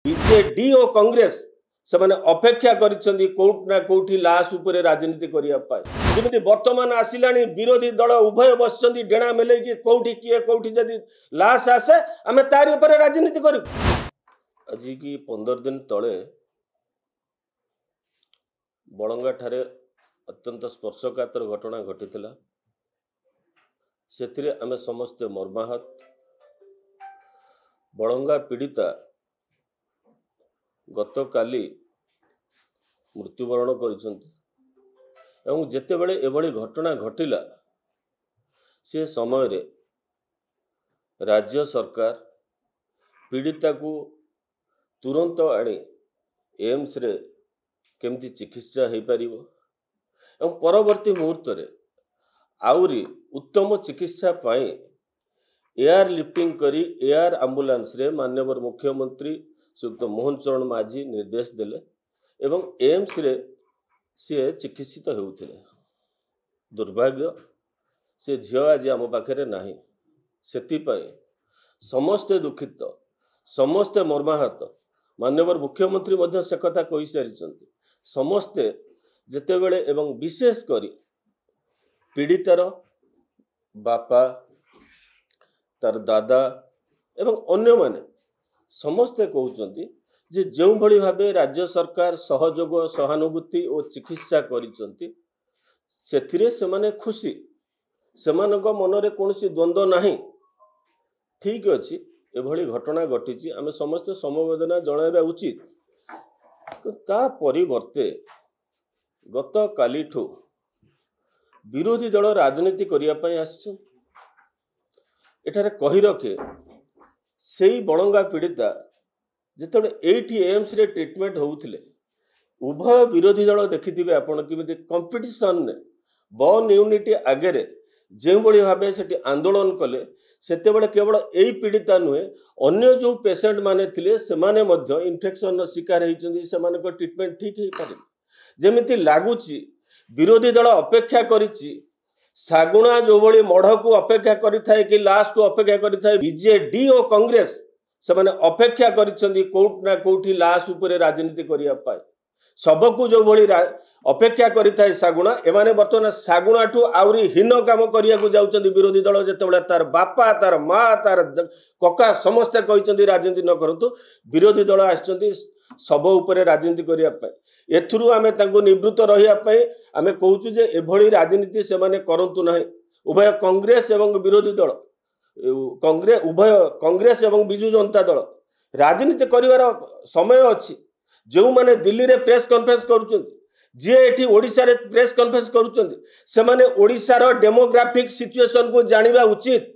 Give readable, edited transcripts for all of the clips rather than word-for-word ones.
BJD और कांग्रेस से माने अपेक्षा करिसेंती कोर्ट ना कोठी लाश उपरे राजनीति करिया पाए जेमिति वर्तमान आसिलानी विरोधी दल उभय बसचंती डेणा मेले कि कोठी किए कोठी जदी लाश आसे आमे तारी उपरे राजनीति करू। আজি की 15 दिन तले बड़ंगा ठारे अत्यंत स्पर्शकातर घटना घटिथिला। सेथिरे आमे समस्त मर्माहत। बड़ंगा पीड़िता गत काली मृत्युवरण करिसंती एवं जेतेबेले एभली घटना घटिला से समय रे राज्य सरकार पीड़िता को तुरंत आनी एम्स रे केमती चिकित्सा हो पारिबो एवं परवर्ती मुहूर्त रे आउरी उत्तम चिकित्सा पाई एयर लिफ्टिंग करी एयर एम्बुलेंस रे माननीय मुख्यमंत्री श्रीयुक्त मोहन चरण माझी निर्देश देले एवं एम्स रे सी चिकित्सित होउथिले। दुर्भाग्य से झियो आज आम पाखे नाही। सेतिपाई समस्ते दुखित समस्ते मर्माहत। माननीय मुख्यमंत्री मध्य से कथा कहि सारिचंती। समस्ते जेतेबेले एवं विशेष करी पीड़ितार बापा तार दादा एवं अन्य माने समस्ते कहउचंती जे जो भली भाबे राज्य सरकार सहयोग सहानुभूति और चिकित्सा करिचंती सेथिरे सेमाने खुशी सेमानक मनरे कोनोसी द्वंद्व नाही। ठीक अछि एभली घटना घटिची आमे समस्त समवेदना जणाइबा उचित। ता परिवर्ते गत कालीठू विरोधी दल राजनीति करिया पई आछन। एठारे कहि रखे सेई बड़ंगा पीड़िता जेतबे एठी एम्स रे ट्रीटमेंट होउथिले उभय विरोधी दल देखिथिबे आपण किमिति कंपटीशन ने बन यूनिटी आगे जो बड़ी भाव से आंदोलन कले सेतेबेले केवल यही पीड़िता नुहे अन्य जो पेशेंट माने थिले सेमाने मध्य इन्फेक्शन शिकार होइचंदी सेमानक ट्रीटमेंट ठीक हो पारे जेमिति लागुची विरोधी दल अपेक्षा करिची सागुणा जो बड़ी मढ़ को अपेक्षा करिथाए कि लाश को अपेक्षा करिथाए बीजेडी और कांग्रेस से माने अपेक्षा करिसेंती कोर्ट ना कोठी लाश उपरे राजनीति करिया पाए सबको जो भली अपेक्षा करिथाए सागुणा एमाने बर्तमान सागुणा ठू आउरी हीन काम करिया को जाउचंती विरोधी दल जेतेबेले तार बापा तार माँ तार कका समस्ते कहिसंती राजनीति न करंतु विरोधी दल आछंती सब उपरे राजनीति करिया पाए एथुरु आमे तांको निवृत्त रहिया पाए आमे कहूचु जे एभली राजनीति से माने करंतु नाही। उभय कांग्रेस एवं विरोधी दल उभय कांग्रेस एवं बिजु जनता दल राजनीति करिवार समय अछि। जो माने दिल्ली रे प्रेस कॉन्फ्रेंस करूचंती जे एठी ओडिसा रे प्रेस कॉन्फ्रेंस करूचंती से माने ओडिसा रो डेमोग्राफिक सिचुएशन को जानिबा उचित।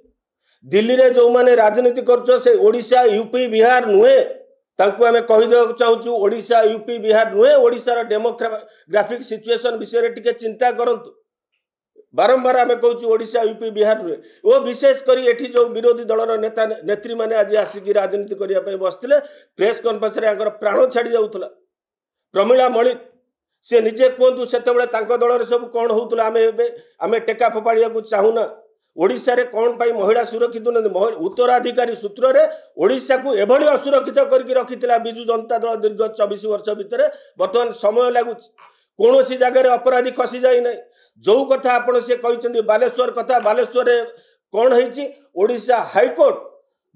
दिल्ली रे जो माने राजनीति करछो से ओडिसा यूपी बिहार नुहे तांको आमे कहि देबा चाहूचु ओडिसा यूपी बिहार नुहे ओडिसा रो डेमोग्राफिक सिचुएशन विषय रे टिके चिंता करंतु। बारंबार आमे कहूचु ओडिसा यूपी बिहार नुहे ओ विशेष करी एठी जो विरोधी दलर नेता नेत्री माने आज आसिकी राजनीति करिया पई बसथिले प्रेस कॉन्फ्रेंस रे आंकर प्राण छाड़ी जाउथला। प्रमिला मलिक से निजे कहतु सेतेबेले तांको दल रे सब कोन होउतला आमे टेका फोपाड़िया को चाहुना। ओडिसा रे कोन पाई महिला सुरक्षित न उत्तराधिकारी सूत्र रे ओडिसा को एभली असुरक्षित करके रखिथिला बिजु जनता दल दीर्घ 24 वर्ष भितरे वर्तमान समय लागु कौन जगह अपराधी खसी जाई नहीं। जो कथा आपण से कहते बालेश्वर कथा बालेश्वर कौन है ओडिशा हाईकोर्ट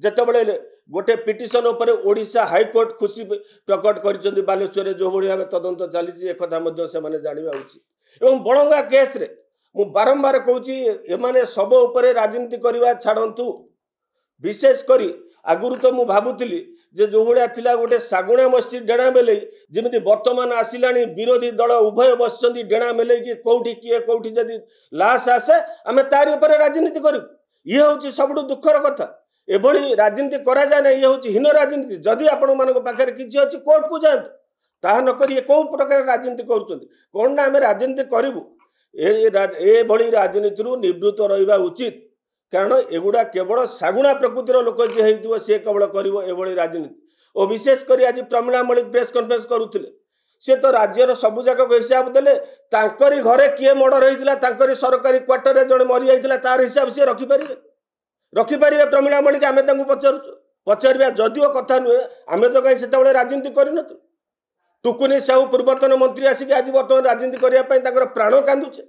जेतेबेले गोटे पिटिशन उपरे ओडिशा हाईकोर्ट खुशी प्रकट कर बालेश्वर जो भाई भाव तदंत चली एक से जानवा उचित। एवं बड़ंगा केस रे मु बारंबार कहूँ एमाने सब उपरे राजनीति करवा छाड़ू। विशेष करी आगुरु तो मु भाबुतिली जे जो भाया थिला गोटे सागुणा मस्जिद डेणा मेले जेमिति वर्तमान आसिलानी विरोधी दल उभय बसचंती डेणा मेले कि कोठी किए कोठी जदी लाश आसे आमे तारी ऊपर राजनीति करू। ये होची सबडु दुखर कथा। एभली राजनीति करा जाय ना। ये होची हीन राजनीति। जदी आपण मानको पाखरे किछि अछि कोर्ट को जांतु ताहा न करी को प्रकार राजनीति करूचंती कोन ना आमे राजनीति करिवु ए भली राजनीति रु निवृत्त रहिबा उचित। कारण एगुड़ा केवल सागुणा प्रकृतिर लोक जी होइथिबो से केवल करिवो एभली राजनीति। और विशेष करी आज प्रमिला मलिक प्रेस कॉन्फ्रेंस करूथिले से तो राज्यर सबु जाक हिसाब देले तांकरी घरे किए मर्डर होइतिला तांकरी सरकारी क्वार्टर रे जणे मरि जाइतिला तार हिसाब से रखि परिबे प्रमिला मलिक आमे तांको पचारुछु पचारिया जदिओ कथा नुहे आम तो कहीं से राजनीति करन टुकुनी साहू पूर्वतन मंत्री आसिक आज बर्तमान राजनीति करने प्राण कांदुचे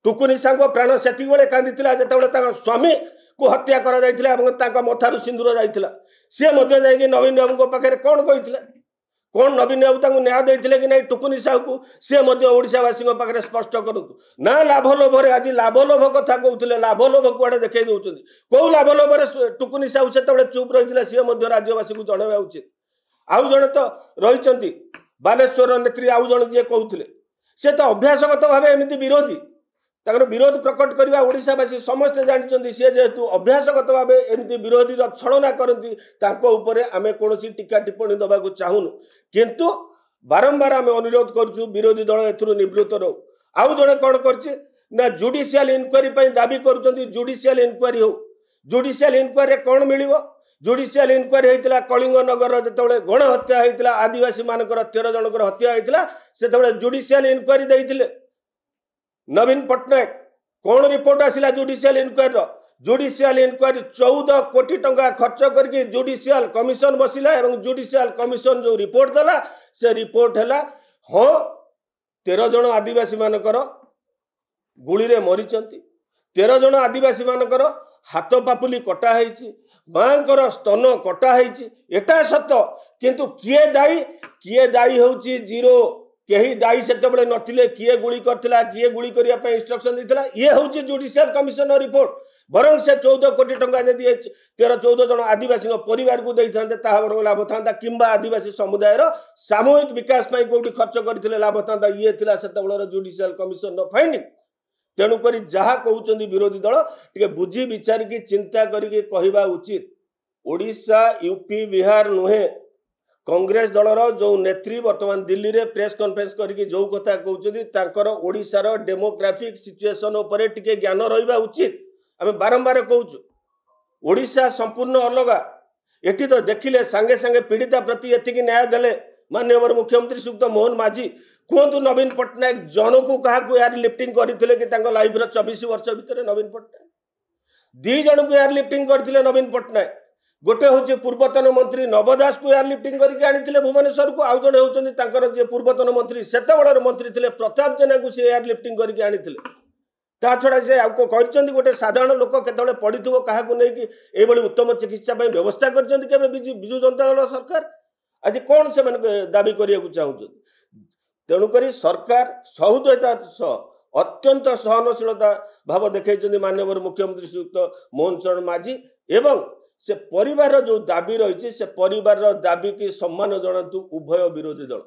टुकुनी साहू प्राण से कांदी जो स्वामी को हत्या कर मथारू सिंदूर जाइला सी जाकि नवीन बाबू पाखे कौन कही कौन नवीन बाबू न्याय देते कि नहीं टुकुनी साहू को सी ओडावासी पाखे स्पष्ट करूँ ना लाभ लोभर आज लाभ लोभ कथा कहते लाभ लोभ कुआड़े देखई दौरान कौ लाभ लोभर टुकुनी साहू से चुप रही सी राज्यवासी को जनवा उचित आउ जड़े तो रही बालेश्वर नेत्री आउ जड़े जी कहते सी तो अभ्यासगत भाव एमती विरोधी विरोध प्रकट करवा ओडावासी समस्ते जानते सी जेहेतु अभ्यासगत भाव एमती विरोधी छलना करती आम कौन टीका टिप्पणी दबा चाहूनु किंतु बारंबार आम अनुरोध करुँ विरोधी दल एवृत्त रो आउ जड़े कौन कर जुडिशियल इनक्वारी दाबी कर जुडिशियल इनक्वारी हो जुडिशियल इनक्वारी कौन मिल जुडिशियल इनक्वारी होता कलिंग नगर जो गणहत्या होता आदिवासी मानकर 13 जनकर हत्या होता से जुडिशियल इनक्वारी देते नवीन पट्टनायक कौन रिपोर्ट आसिला जुडिशियल इनक्वारी 14 कोटी टंका खर्च करके जुडिशियल कमिशन बसिला एवं जुडिशियल कमिशन जो रिपोर्ट देला से रिपोर्ट है हाँ 13 जन आदिवासी मानकर गुली रे मरीचंती 13 जन आदिवासी मानकर हाथ पापुली कटा है मांकर स्तन कटा है एटा सत किंतु किए दायी होची जीरो कहीं दायी से नथिले किए गुली करथिला किए गुली करने इंस्ट्रक्शन देथिला ये हूँ जुडिशियल कमिशन रिपोर्ट बरं से 14 कोटी टंका जदि 13-14 जन आदिवासी परिवार को देते लाभ था कि आदिवासी समुदाय सामूहिक विकास कौटी खर्च करते लाभ था ये से जुडिशियल कमिशन फाइंडिंग तेणुक जहाँ कहते विरोधी दल टे बुझी विचारिकी चिंता करके कहवा उचित ओडिशा यूपी बिहार नुहे कांग्रेस दलर जो नेत्री वर्तमान दिल्ली रे प्रेस कॉन्फ्रेंस करके जो कथा कहते ओडिशार डेमोग्राफिक सिचुएशन उपरे टिके ज्ञान रहिबा उचित आम बारंबार कहूँ ओडिशा संपूर्ण अलगा एटी तो देखिले सांगे सांगे पीड़िता प्रति एतिकी न्याय देले माननीय मुख्यमंत्री श्रीयुक्त मोहन माझी कहतु नवीन पट्टनायक जन को क्या एयर लिफ्टिंग करते कि लाइफ 24 वर्ष भितर नवीन पट्टनायक 2 जन को एयर लिफ्टिंग करते नवीन पट्टनायक गोटे हूँ पूर्वतन मंत्री नव दास को एयर लिफ्टिंग करके आनी भुवनेश्वर को आउ जड़े होती पूर्वतन मंत्री सेतबेलर मंत्री थे प्रताप जेना को एयर लिफ्टिंग करके आनी ता छड़ा से कर गोटे साधारण लोक केतबेले पड़ो क्या लेकिन उत्तम चिकित्सा व्यवस्था कर विजु जनता दल सरकार आज कौन से दाबी करने चाहूँ तेणुक सरकार सहृदयता सह अत्यंत सहनशीलता भाव देखते माननीय मुख्यमंत्री श्रीयुक्त मोहन चरण माझी एवं से परिवार जो दाबी रही से परिवार दाबी की सम्मान जनातु उभय विरोधी दल।